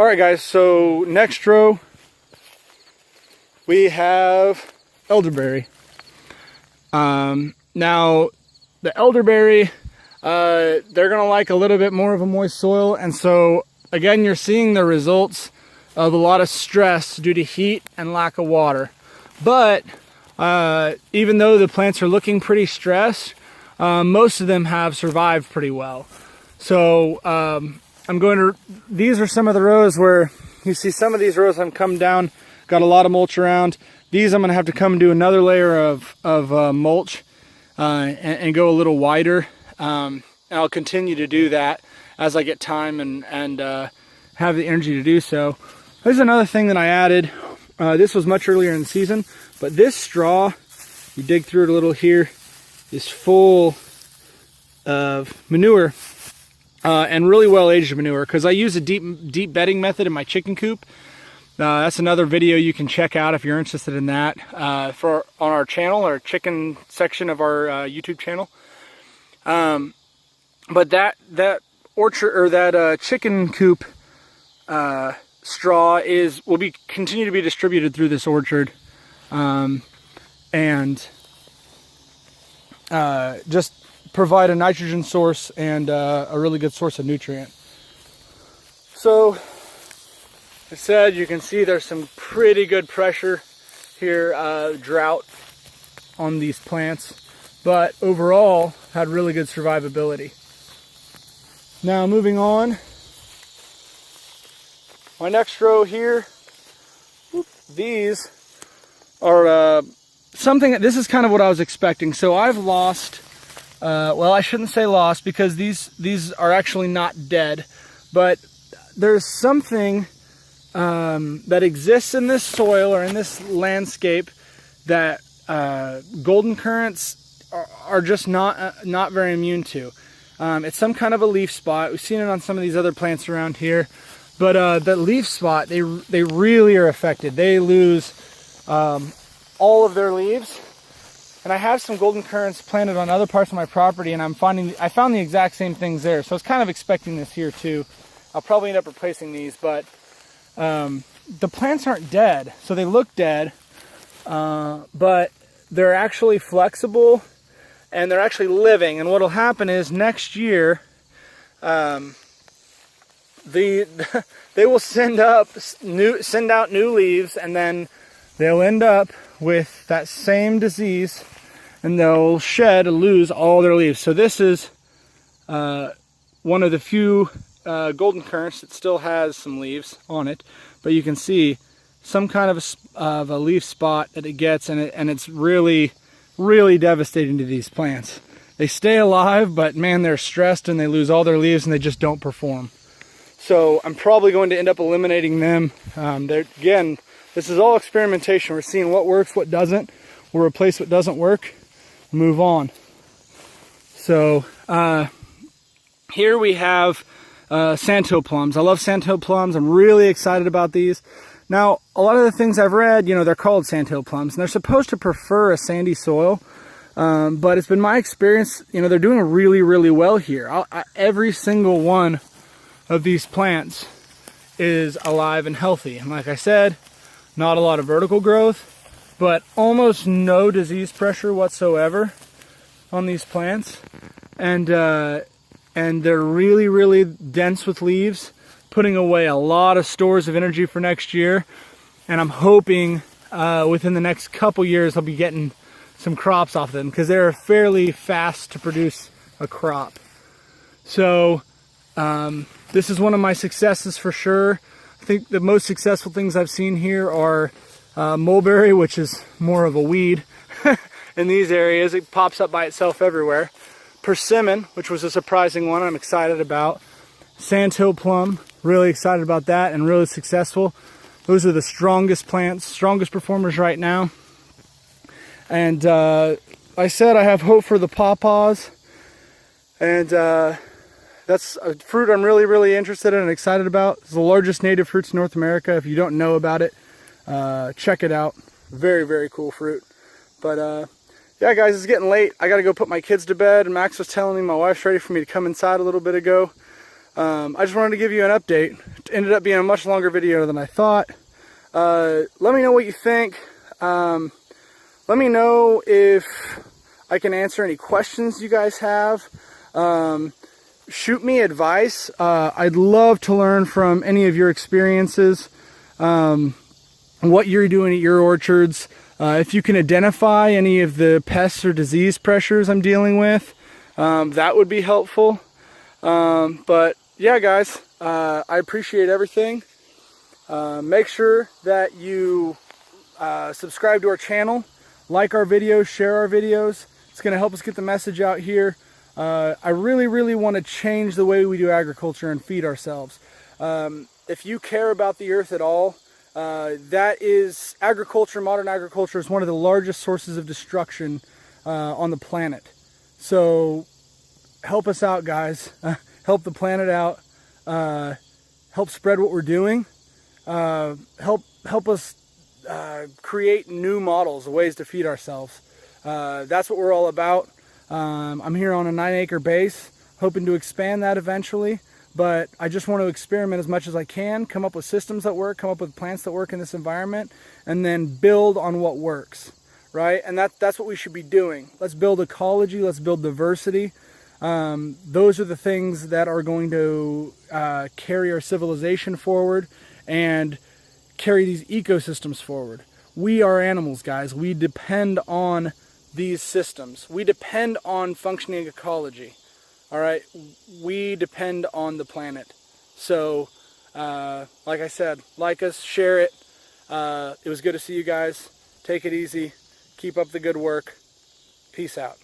All right, guys, so next row we have elderberry. Now, the elderberry, they're going to like a little bit more of a moist soil, and so, again, you're seeing the results of a lot of stress due to heat and lack of water. But even though the plants are looking pretty stressed, most of them have survived pretty well. So these are some of the rows where you see some of these rows I've come down, got a lot of mulch around. These I'm going to have to come and do another layer of mulch and go a little wider. And I'll continue to do that as I get time and have the energy to do so. There's another thing that I added. This was much earlier in the season, but this straw, you dig through it a little here, is full of manure. And really well-aged manure, because I use a deep bedding method in my chicken coop. That's another video you can check out if you're interested in that on our channel, our chicken section of our YouTube channel. But that orchard or that chicken coop straw will continue to be distributed through this orchard, and just provide a nitrogen source and a really good source of nutrient. So, I said, you can see there's some pretty good pressure here, drought on these plants, but overall had really good survivability. Now moving on, my next row here, these are this is kind of what I was expecting. So I've lost, well, I shouldn't say lost, because these are actually not dead, but there's something that exists in this soil or in this landscape that golden currants are just not very immune to. It's some kind of a leaf spot. We've seen it on some of these other plants around here, but the leaf spot, they really are affected. They lose all of their leaves. And I have some golden currants planted on other parts of my property, and I found the exact same things there. So I was kind of expecting this here too. I'll probably end up replacing these, but the plants aren't dead, so they look dead, but they're actually flexible and they're actually living. And what'll happen is next year, they will send out new leaves, and then they'll end up with that same disease, and they'll lose all their leaves. So this is one of the few golden currants that still has some leaves on it, but you can see some kind of a leaf spot that it gets, and it's really, really devastating to these plants. They stay alive, but man, they're stressed and they lose all their leaves and they just don't perform. So I'm probably going to end up eliminating them. Again, this is all experimentation. We're seeing what works, what doesn't. We'll replace what doesn't work, move on. So here we have Santo plums. I love Santo plums. I'm really excited about these. Now, a lot of the things I've read, they're called Santo plums, and they're supposed to prefer a sandy soil. But it's been my experience, they're doing really, really well here. Every single one of these plants is alive and healthy. And like I said, not a lot of vertical growth, but almost no disease pressure whatsoever on these plants. And they're really, really dense with leaves, putting away a lot of stores of energy for next year. And I'm hoping within the next couple years I'll be getting some crops off them, because they're fairly fast to produce a crop. So this is one of my successes for sure. I think the most successful things I've seen here are mulberry, which is more of a weed in these areas. It pops up by itself everywhere. Persimmon, which was a surprising one I'm excited about. Sandhill plum, really excited about that and really successful. Those are the strongest plants, strongest performers right now. And I said I have hope for the pawpaws, and that's a fruit I'm really, really interested in and excited about. It's the largest native fruits in North America. If you don't know about it, check it out. Very, very cool fruit. But yeah, guys, it's getting late. I got to go put my kids to bed, and Max was telling me my wife's ready for me to come inside a little bit ago. I just wanted to give you an update. It ended up being a much longer video than I thought. Let me know what you think. Let me know if I can answer any questions you guys have. Shoot me advice. I'd love to learn from any of your experiences, what you're doing at your orchards. If you can identify any of the pests or disease pressures I'm dealing with, that would be helpful. But yeah, guys, I appreciate everything. Make sure that you subscribe to our channel, like our videos, share our videos. It's going to help us get the message out here. I really want to change the way we do agriculture and feed ourselves. If you care about the earth at all, that is agriculture. Modern agriculture is one of the largest sources of destruction on the planet. So help us out, guys. Help the planet out. Help spread what we're doing. Help us create new models, ways to feed ourselves. That's what we're all about. I'm here on a 9-acre base, hoping to expand that eventually, but I just want to experiment as much as I can, come up with systems that work, come up with plants that work in this environment, and then build on what works, right? And that's what we should be doing. Let's build ecology, let's build diversity. Those are the things that are going to carry our civilization forward and carry these ecosystems forward. We are animals, guys. We depend on these systems. We depend on functioning ecology. All right, we depend on the planet. So like I said, like us, share it. It was good to see you guys. Take it easy. Keep up the good work. Peace out.